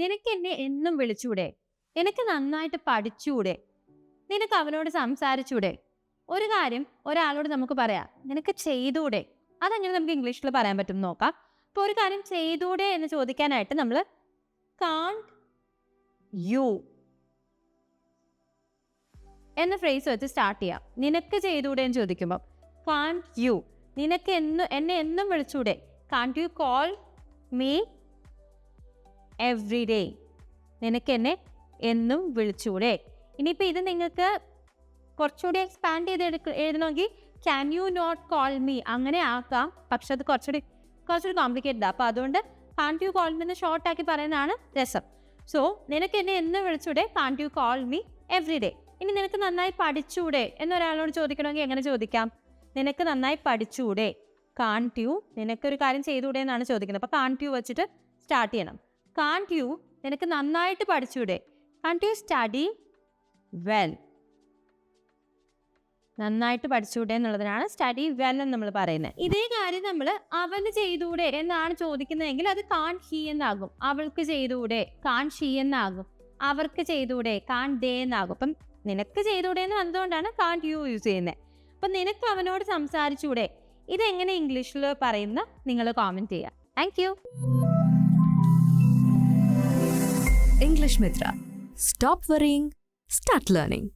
നിനക്ക് എന്നെ എന്നും വിളിച്ചൂടെ? നിനക്ക് നന്നായിട്ട് പഠിച്ചൂടെ? നിനക്ക് അവനോട് സംസാരിച്ചൂടെ? ഒരു കാര്യം ഒരാളോട് നമുക്ക് പറയാം, നിനക്ക് ചെയ്തൂടെ? അതെങ്ങനെ നമുക്ക് ഇംഗ്ലീഷിൽ പറയാൻ പറ്റും നോക്കാം. ഇപ്പോൾ ഒരു കാര്യം ചെയ്തൂടെ എന്ന് ചോദിക്കാനായിട്ട് നമ്മൾ കാൺട്ട് യു എന്ന ഫ്രേസ് വെച്ച് സ്റ്റാർട്ട് ചെയ്യാം. നിനക്ക് ചെയ്തൂടെ എന്ന് ചോദിക്കുമ്പോൾ കാൺട്ട് യു, നിനക്ക് എന്നെ എന്നും വിളിച്ചൂടെ? Can't you call me every day, നിനക്ക് എന്നെ എന്നും വിളിച്ചൂടെ? ഇനിയിപ്പോൾ ഇത് നിങ്ങൾക്ക് കുറച്ചുകൂടി എക്സ്പാൻഡ് ചെയ്ത് എഴുതണമെങ്കിൽ can you not call me അങ്ങനെ ആക്കാം. പക്ഷെ അത് കുറച്ചുകൂടി കോംപ്ലിക്കേറ്റഡ്. അപ്പോൾ അതുകൊണ്ട് കാൺട്ട് യു കോൾ മീ എന്ന് ഷോർട്ടാക്കി പറയുന്നതാണ് രസം. സോ നിനക്ക് എന്നെ എന്നും വിളിച്ചൂടെ? Can't you call me every day. ഇനി നിനക്ക് നന്നായി പഠിച്ചൂടെ എന്നൊരാളോട് ചോദിക്കണമെങ്കിൽ എങ്ങനെ ചോദിക്കാം? നിനക്ക് നന്നായി പഠിച്ചൂടെ? കാൺട്ട് യു, നിനക്കൊരു കാര്യം ചെയ്തൂടെ എന്നാണ് ചോദിക്കുന്നത്. അപ്പോൾ കാൺട്ട് യു വെച്ചിട്ട് സ്റ്റാർട്ട് ചെയ്യണം. കാൺട്ട് യു, നിനക്ക് നന്നായിട്ട് പഠിച്ചൂടെ? കാൺട്ട് യു സ്റ്റഡി വെൽ, നന്നായിട്ട് പഠിച്ചൂടെ എന്നുള്ളതിനാണ് സ്റ്റഡി വെൽ എന്ന് നമ്മൾ പറയുന്നത്. ഇതേ കാര്യം നമ്മൾ അവന് ചെയ്തൂടെ എന്നാണ് ചോദിക്കുന്നതെങ്കിൽ അത് കാൺ ഹി എന്നാകും. അവൾക്ക് ചെയ്തൂടെ, കാൺ ഷീ എന്നാകും. അവർക്ക് ചെയ്തൂടെ, കാൺ ദേ എന്നാകും. അപ്പം നിനക്ക് ചെയ്തൂടെ എന്ന് വന്നതുകൊണ്ടാണ് കാൺ യു യൂസ് ചെയ്യുന്നത്. അപ്പം നിനക്ക് അവനോട് സംസാരിച്ചൂടെ, ഇതെങ്ങനെ ഇംഗ്ലീഷിൽ പറയുന്ന നിങ്ങൾ കോമെന്റ് ചെയ്യുക. Thank you. English Mitra. Stop worrying, start learning.